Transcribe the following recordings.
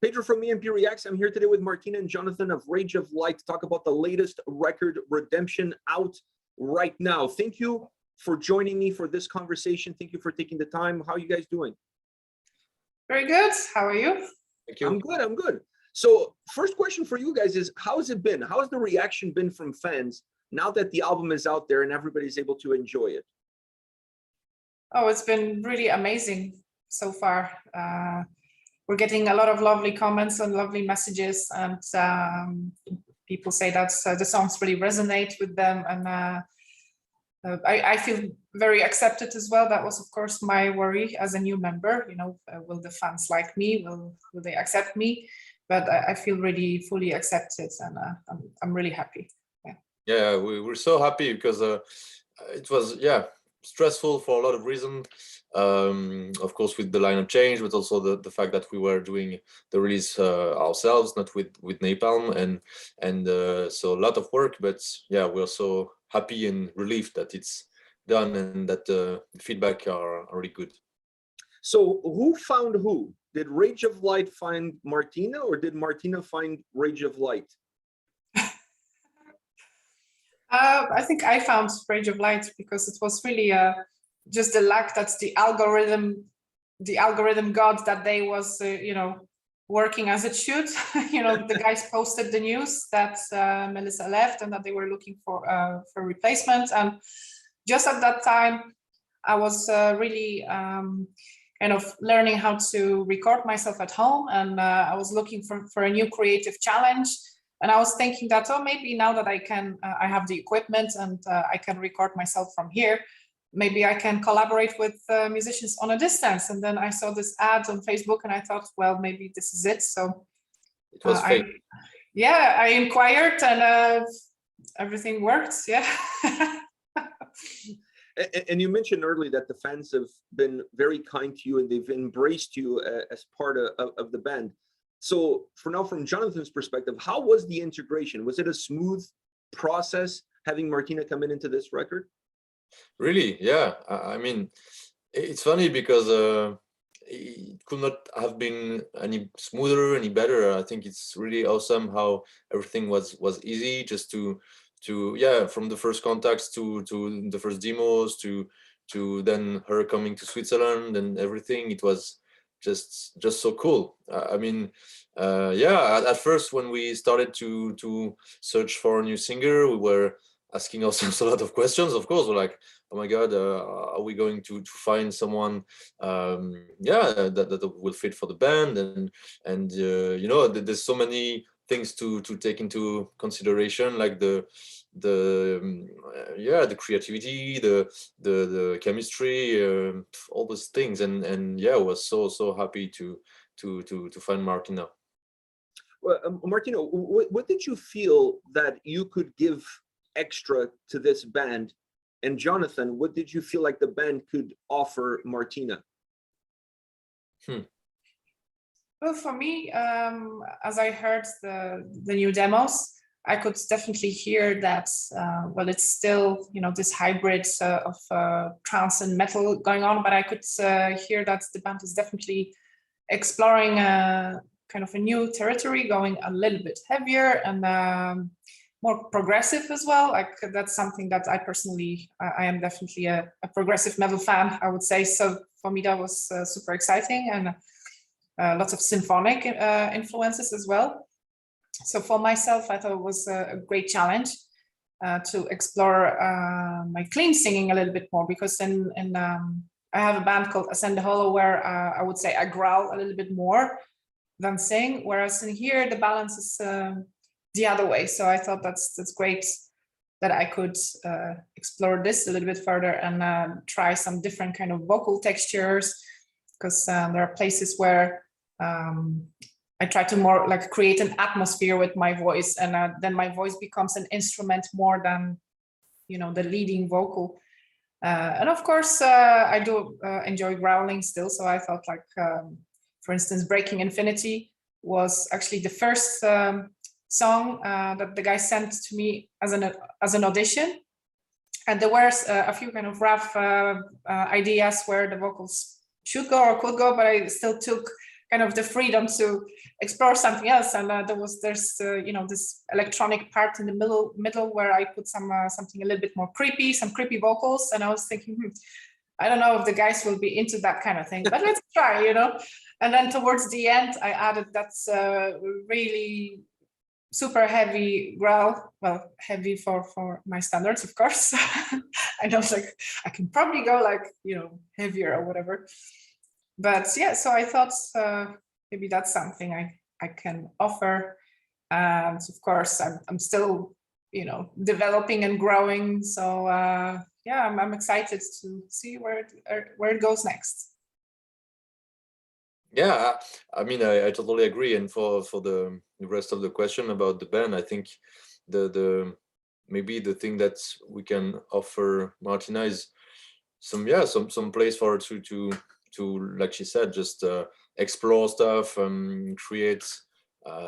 Pedro from A&P-Reacts. I'm here today with Martyna and Jonathan of Rage of Light to talk about the latest record, Redemption, out right now. Thank you for joining me for this conversation. Thank you for taking the time. How are you guys doing? Very good. How are you? Thank you. I'm good. I'm good. So first question for you guys is, how has it been? How has the reaction been from fans now that the album is out there and everybody's able to enjoy it? Oh, it's been really amazing so far. We're getting a lot of lovely comments and lovely messages, and people say that the songs really resonate with them, and I feel very accepted as well. That was, of course, my worry as a new member. You know, will the fans like me? Will they accept me? But I feel really fully accepted, and I'm really happy. Yeah, we're so happy because it was stressful for a lot of reasons. Of course, with the lineup change, but also the fact that we were doing the release ourselves, not with Napalm, and so a lot of work. But yeah, we're so happy and relieved that it's done and that the feedback are really good. So who found who? Did Rage of Light find Martyna, or did Martyna find Rage of Light? I think I found Rage of Light because it was really just the luck that the algorithm god that day was, you know, working as it should. You know, the guys posted the news that Melissa left and that they were looking for replacement. And just at that time, I was really kind of learning how to record myself at home, and I was looking for a new creative challenge. And I was thinking that, oh, maybe now that I have the equipment and I can record myself from here, maybe I can collaborate with musicians on a distance. And then I saw this ad on Facebook and I thought, well, maybe this is it. So it was fake. I inquired and everything worked. Yeah. And you mentioned earlier that the fans have been very kind to you and they've embraced you as part of the band. So for now, from Jonathan's perspective, how was the integration? Was it a smooth process having Martyna come into this record? Really, yeah. I mean, it's funny because it could not have been any smoother, any better. I think it's really awesome how everything was easy, just to from the first contacts to the first demos to then her coming to Switzerland and everything. It was just so cool. I mean, at first when we started to search for a new singer, we were asking ourselves a lot of questions. Of course, we're like, oh my god, are we going to find someone that will fit for the band? And you know, there's so many things to take into consideration, like the creativity, the chemistry, all those things, and I was so happy to find Martyna. Well, Martyna, what did you feel that you could give extra to this band? And Jonathan, what did you feel like the band could offer Martyna? Well, for me, as I heard the new demos, I could definitely hear that, well, it's still, you know, this hybrid of trance and metal going on, but I could hear that the band is definitely exploring kind of a new territory, going a little bit heavier and more progressive as well. Like, that's something that I personally, I am definitely a progressive metal fan, I would say. So for me, that was super exciting, and lots of symphonic influences as well. So for myself, I thought it was a great challenge to explore my clean singing a little bit more, because I have a band called Ascend the Hollow where I would say I growl a little bit more than sing, whereas in here the balance is the other way. So I thought that's great that I could explore this a little bit further and try some different kind of vocal textures, because there are places where I try to more like create an atmosphere with my voice, and then my voice becomes an instrument more than, you know, the leading vocal. And of course, I do enjoy growling still. So I thought, like, for instance, Breaking Infinity was actually the first song that the guy sent to me as an audition. And there were a few kind of rough ideas where the vocals should go or could go, but I still took kind of the freedom to explore something else. And there's this electronic part in the middle where I put something a little bit more creepy, some creepy vocals. And I was thinking, I don't know if the guys will be into that kind of thing, but let's try, And then towards the end, I added that's really super heavy growl. Well, heavy for my standards, of course. I know, like, I can probably go like, heavier or whatever. But yeah, so I thought maybe that's something I can offer. And of course, I'm still, developing and growing. So yeah, I'm excited to see where it goes next. Yeah, I mean, I totally agree. And for the rest of the question about the band, I think the maybe the thing that we can offer Martyna is some place for her to like she said, just explore stuff, create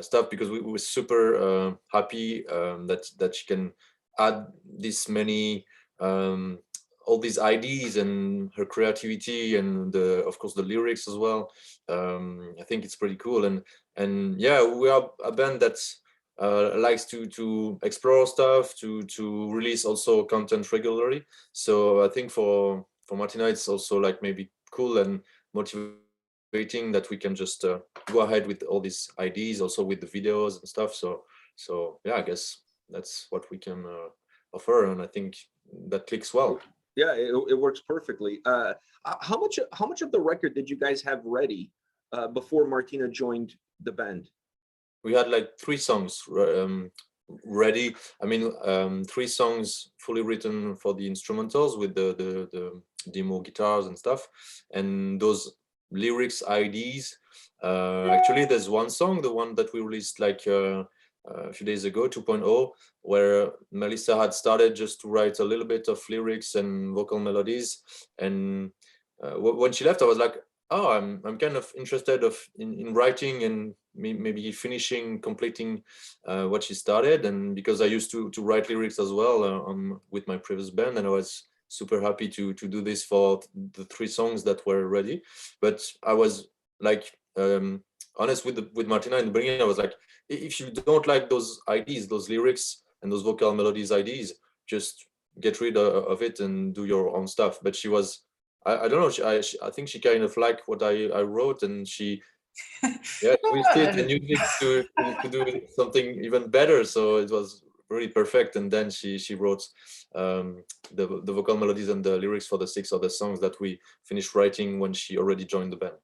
stuff, because we were super happy that she can add this many all these ideas and her creativity, and of course the lyrics as well. I think it's pretty cool, and yeah, we are a band that likes to explore stuff, to release also content regularly. So I think for Martyna, it's also like maybe cool and motivating that we can just go ahead with all these ideas, also with the videos and stuff. So yeah, I guess that's what we can offer, and I think that clicks well. Yeah, it works perfectly. How much of the record did you guys have ready before Martyna joined the band? We had like 3 songs ready. I mean, 3 songs fully written for the instrumentals with the demo guitars and stuff, and those lyrics IDs. Actually, there's one song, the one that we released like a few days ago, 2.0, where Melissa had started just to write a little bit of lyrics and vocal melodies. And when she left, I was like, oh, I'm kind of interested in writing and maybe finishing, completing what she started. And because I used to write lyrics as well with my previous band, and I was super happy to do this for the 3 songs that were ready. But I was like honest with Martyna in the beginning. I was like, if you don't like those IDs, those lyrics and those vocal melodies IDs, just get rid of it and do your own stuff. But she was, I don't know, I think she kind of liked what I wrote, and she twisted and used it to do something even better. So it was really perfect. And then she wrote the vocal melodies and the lyrics for the 6 other songs that we finished writing when she already joined the band.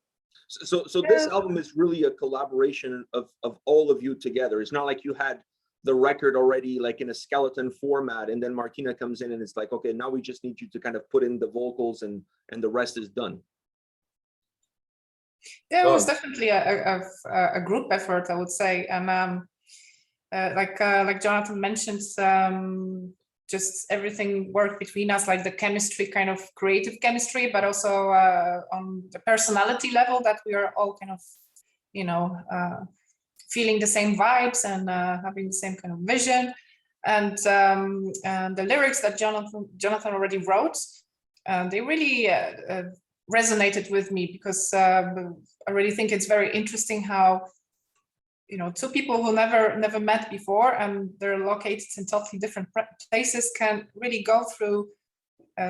So this album is really a collaboration of all of you together. It's not like you had the record already like in a skeleton format, and then Martyna comes in and it's like, okay, now we just need you to kind of put in the vocals and the rest is done. Yeah, it was definitely a group effort, I would say. And like Jonathan mentioned, just everything worked between us, like the chemistry, kind of creative chemistry, but also on the personality level, that we are all kind of, feeling the same vibes and having the same kind of vision. And the lyrics that Jonathan already wrote, they really resonated with me, because I really think it's very interesting how, 2 people who never met before and they're located in totally different places can really go through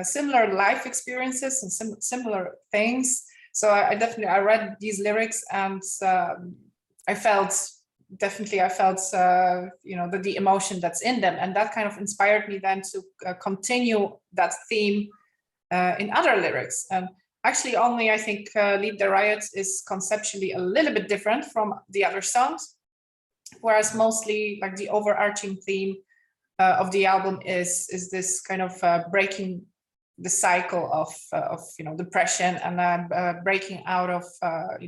similar life experiences and similar things. So I read these lyrics, and I felt the emotion that's in them, and that kind of inspired me then to continue that theme in other lyrics. And actually, only I think Lead the Riot is conceptually a little bit different from the other songs, whereas mostly like the overarching theme of the album is this kind of breaking the cycle of depression, and breaking out of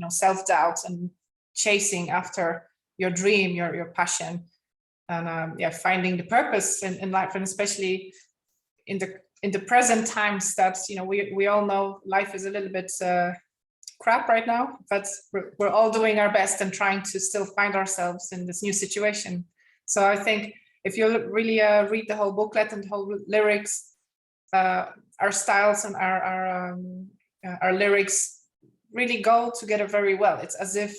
self-doubt and chasing after your dream, your passion, and finding the purpose in life, and especially in the present times that we all know life is a little bit crap right now, but we're all doing our best and trying to still find ourselves in this new situation. So I think if you really read the whole booklet and the whole lyrics, our styles and our lyrics really go together very well. It's as if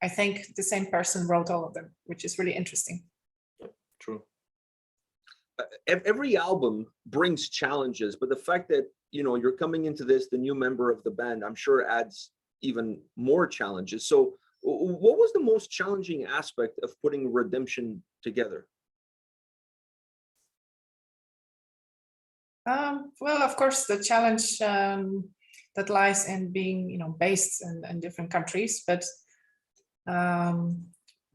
I think the same person wrote all of them, which is really interesting. True. Every album brings challenges, but the fact that, you know, you're coming into this, the new member of the band, I'm sure adds even more challenges. So what was the most challenging aspect of putting Redemption together? Well, of course, the challenge that lies in being, you know, based in different countries. But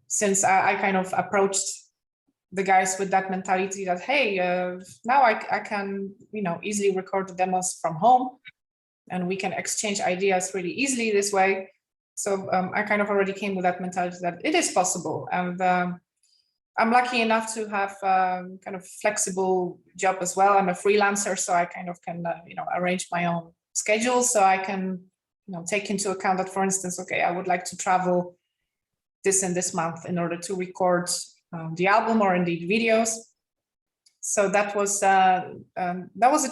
since I kind of approached the guys with that mentality that, hey, now I can, you know, easily record the demos from home, and we can exchange ideas really easily this way. So I kind of already came with that mentality that it is possible. And I'm lucky enough to have kind of flexible job as well. I'm a freelancer, so I kind of can, you know, arrange my own schedule. So I can, you know, take into account that, for instance, okay, I would like to travel this and this month in order to record the album or indeed videos. So that was a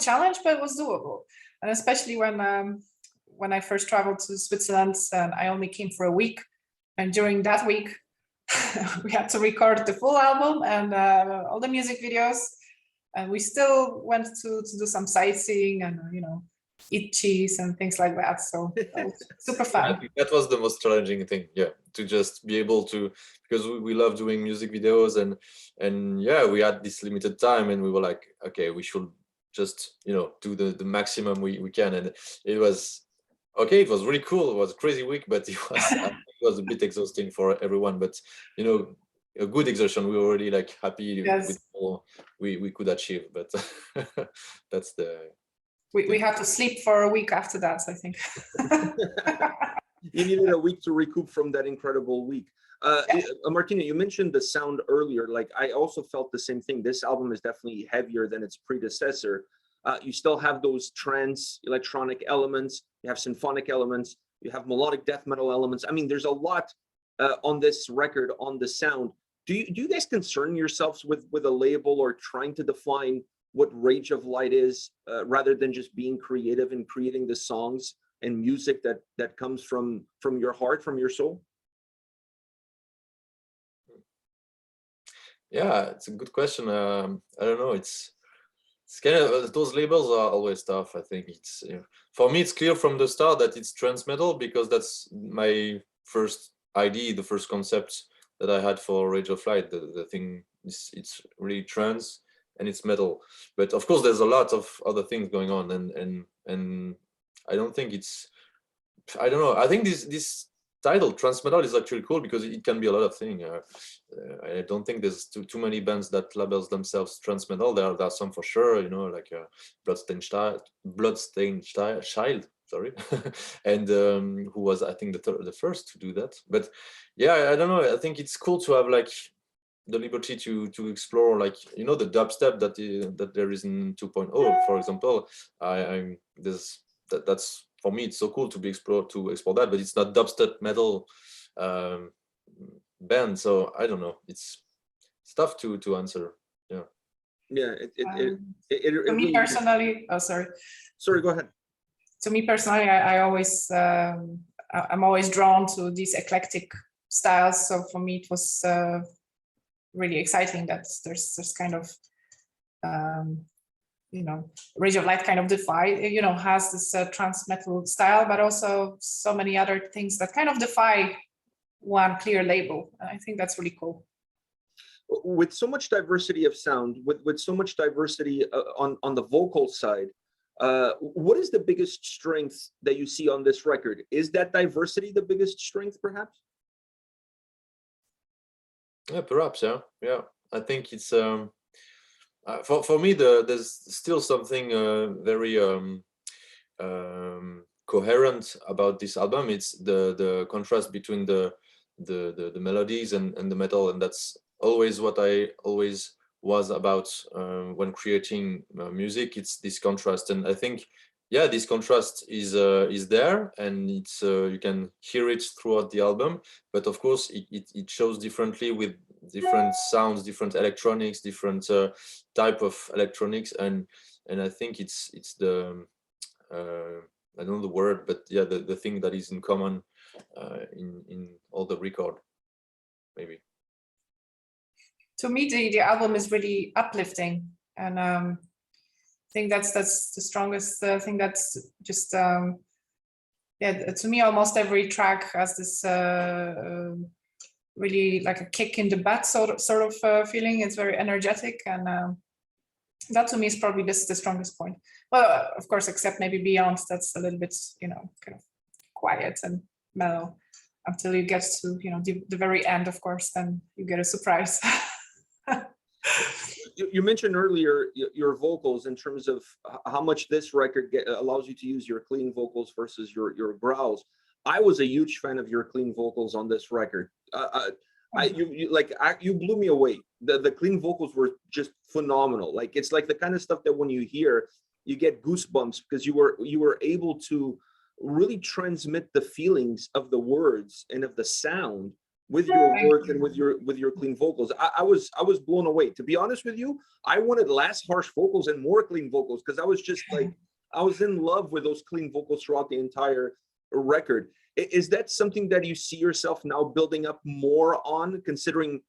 challenge, but it was doable. And especially when I first traveled to Switzerland, and I only came for a week, and during that week we had to record the full album and all the music videos, and we still went to do some sightseeing and, you know, eat cheese and things like that. So that was super fun. I think that was the most challenging thing, yeah, to just be able to, because we love doing music videos, and yeah, we had this limited time, and we were like, okay, we should just, you know, do the maximum we can. And it was okay, it was really cool. It was a crazy week, but it was it was a bit exhausting for everyone. But, you know, a good exertion. We were already like happy with all we could achieve. But that's the we had to sleep for a week after that, I think. You needed a week to recoup from that incredible week. Martyna, you mentioned the sound earlier. Like, I also felt the same thing. This album is definitely heavier than its predecessor. You still have those trance electronic elements, you have symphonic elements, you have melodic death metal elements. I mean, there's a lot on this record, on the sound. Do you guys concern yourselves with a label or trying to define what Rage of Light is, rather than just being creative and creating the songs and music that comes from your heart, from your soul? Yeah, it's a good question. I don't know. It's kind of, those labels are always tough. I think it's, for me, it's clear from the start that it's trance metal, because that's my first idea, the first concept that I had for Rage of Light. The thing is, it's really trance and it's metal. But of course, there's a lot of other things going on, and I don't think it's, I don't know. I think this title trance metal is actually cool because it can be a lot of things. I don't think there's too many bands that labels themselves trance metal. There are some for sure, you know, like Bloodstained Child, sorry, and who was, I think, the first to do that. But yeah, I don't know. I think it's cool to have like the liberty to explore, like, you know, the dubstep that there is in 2.0, for example. That's for me, it's so cool to explore that, but it's not dubstep metal band. So I don't know. It's tough to answer. Yeah. Yeah. To me personally, oh, sorry. Sorry, go ahead. To me personally, I always I'm always drawn to these eclectic styles. So for me, it was really exciting that there's kind of you know, Rage of Light kind of has this trance metal style, but also so many other things that kind of defy one clear label. I think that's really cool. With so much diversity of sound, with so much diversity on the vocal side, what is the biggest strength that you see on this record? Is that diversity the biggest strength, perhaps? Yeah, perhaps. Yeah. I think it's for me, there's still something very coherent about this album. It's the contrast between the melodies and the metal, and that's always what I always was about when creating music. It's this contrast, and I think, yeah, this contrast is there, and it's you can hear it throughout the album. But of course, it shows differently with different sounds, different electronics, different type of electronics, and I think it's the I don't know the word, but yeah, the thing that is in common in all the record, maybe. To me, the album is really uplifting, and I think that's the strongest thing. That's just yeah. To me, almost every track has this really like a kick in the butt sort of feeling. It's very energetic, and that to me is probably the strongest point. Well, of course, except maybe Beyond, that's a little bit, you know, kind of quiet and mellow until you get to, you know, the very end. Of course, then you get a surprise. You mentioned earlier your vocals in terms of how much this record allows you to use your clean vocals versus your growls. I was a huge fan of your clean vocals on this record. You blew me away. The clean vocals were just phenomenal. Like, it's like the kind of stuff that when you hear, you get goosebumps, because you were able to really transmit the feelings of the words and of the sound with your words and with your clean vocals. I was blown away. To be honest with you, I wanted less harsh vocals and more clean vocals, because I was just like, I was in love with those clean vocals throughout the entire record. Is that something that you see yourself now building up more on, considering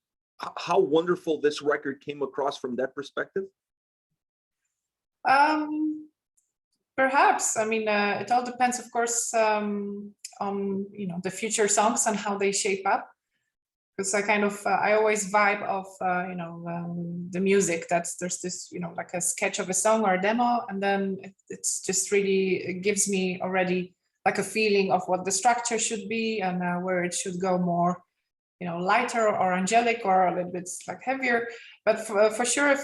how wonderful this record came across from that perspective? Perhaps. I mean, it all depends, of course, on, you know, the future songs and how they shape up. Because I kind of I always vibe of you know, the music. There's this, you know, like a sketch of a song or a demo, and then it's just really, it gives me already like a feeling of what the structure should be, and where it should go more, you know, lighter or angelic or a little bit like heavier. But for sure,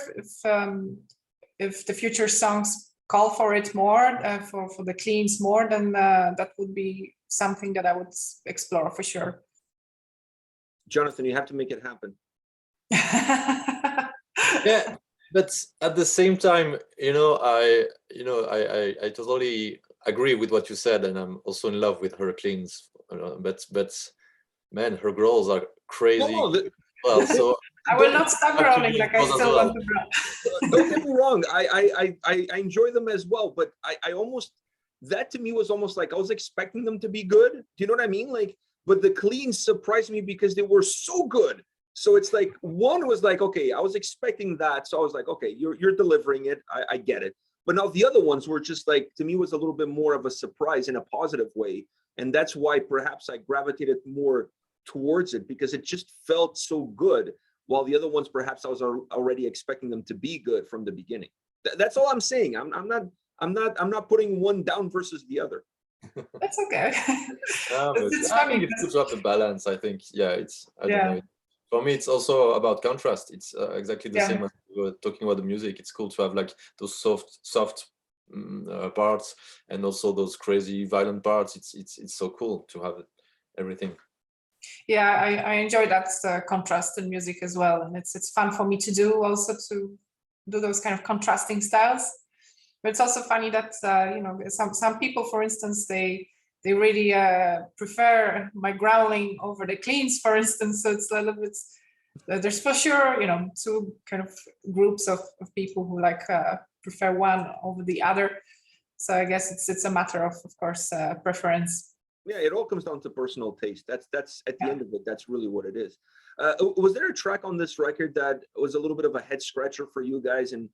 if the future songs call for it more, for the cleans more, then that would be something that I would explore for sure. Jonathan, you have to make it happen. Yeah, but at the same time, you know, I totally agree with what you said, and I'm also in love with her cleans. But man, her growls are crazy. Well, so I will not stop growling, like I still want to grow. Don't get me wrong, I enjoy them as well, but I almost, that to me was almost like I was expecting them to be good. Do you know what I mean? Like, but the cleans surprised me because they were so good. So it's like, one was like, okay, I was expecting that, so I was like, okay, you're delivering it, I get it. But now the other ones were just like, to me, was a little bit more of a surprise in a positive way, and that's why perhaps I gravitated more towards it, because it just felt so good, while the other ones perhaps I was already expecting them to be good from the beginning. That's all I'm saying. I'm not putting one down versus the other. That's okay. It's I think it's good to have the balance. I think, yeah, it's, I don't know. For me, it's also about contrast. It's exactly the same as we were talking about the music. It's cool to have like those soft parts, and also those crazy violent parts. It's so cool to have everything. Yeah, I enjoy that contrast in music as well, and it's fun for me to do, also to do those kind of contrasting styles. But it's also funny that you know, some people, for instance, they really prefer my growling over the cleans, for instance. So it's a little bit, there's for sure, you know, two kind of groups of people who like prefer one over the other. So I guess it's a matter of course, preference. Yeah, it all comes down to personal taste. That's at the end of it, that's really what it is. Was there a track on this record that was a little bit of a head scratcher for you guys, and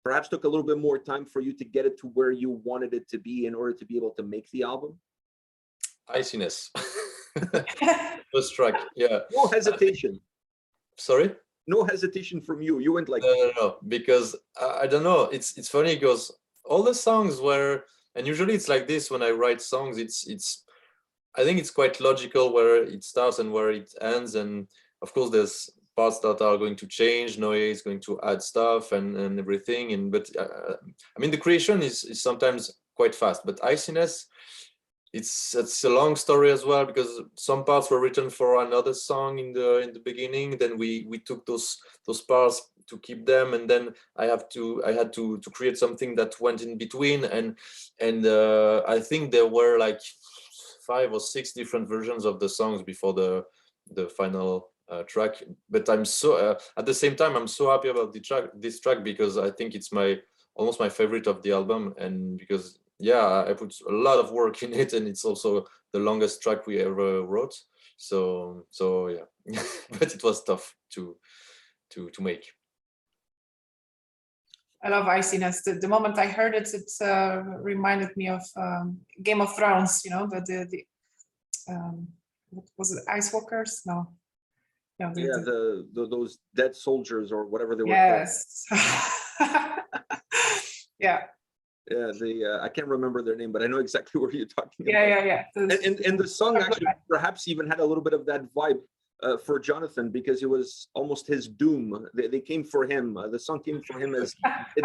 perhaps took a little bit more time for you to get it to where you wanted it to be in order to be able to make the album? Iciness. First track, yeah. No hesitation. Sorry? No hesitation from you. You went like, no, because I don't know. It's funny because all the songs were, and usually it's like this when I write songs. It's I think it's quite logical where it starts and where it ends, and of course there's parts that are going to change. Noé is going to add stuff and everything, and but I mean the creation is sometimes quite fast. But Iciness, it's a long story as well, because some parts were written for another song in the beginning. Then we took those parts to keep them, and then I had to create something that went in between, and I think there were like 5 or 6 different versions of the songs before the final track. But I'm so at the same time I'm so happy about this track, because I think it's almost my favorite of the album, and because yeah, I put a lot of work in it, and it's also the longest track we ever wrote. So yeah, but it was tough to make. I love Iciness. The moment I heard it, it reminded me of Game of Thrones. You know, the what was it, Ice Walkers? No, no. Yeah, those dead soldiers or whatever they were yes. Yeah. Yeah, I can't remember their name, but I know exactly what you're talking Yeah, about. yeah, yeah. And the song actually perhaps even had a little bit of that vibe for Jonathan, because it was almost his doom. They came for him. The song came for him as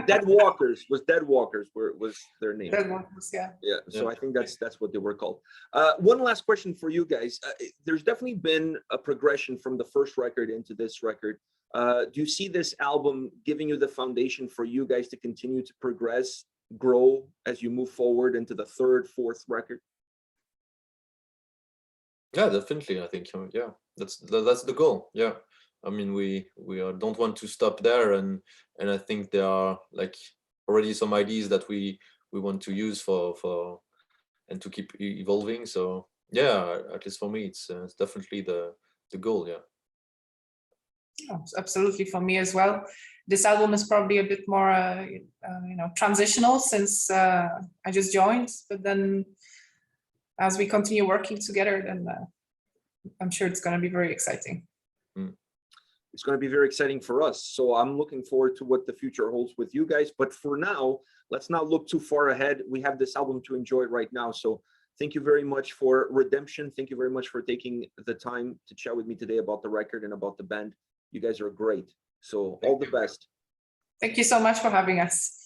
Dead Walkers. Dead Walkers was their name. Dead Walkers, yeah. Yeah, so I think that's what they were called. One last question for you guys. There's definitely been a progression from the first record into this record. Do you see this album giving you the foundation for you guys to continue to progress, grow as you move forward into the third, fourth record? Yeah, definitely. I think yeah, that's the goal. Yeah, I mean we don't want to stop there, and I think there are like already some ideas that we want to use for and to keep evolving. So yeah, at least for me, it's definitely the goal. Yeah. Oh, absolutely, for me as well. This album is probably a bit more, you know, transitional since I just joined. But then, as we continue working together, then I'm sure it's going to be very exciting. It's going to be very exciting for us. So I'm looking forward to what the future holds with you guys. But for now, let's not look too far ahead. We have this album to enjoy right now. So thank you very much for Redemption. Thank you very much for taking the time to chat with me today about the record and about the band. You guys are great. So all the best. Thank you so much for having us.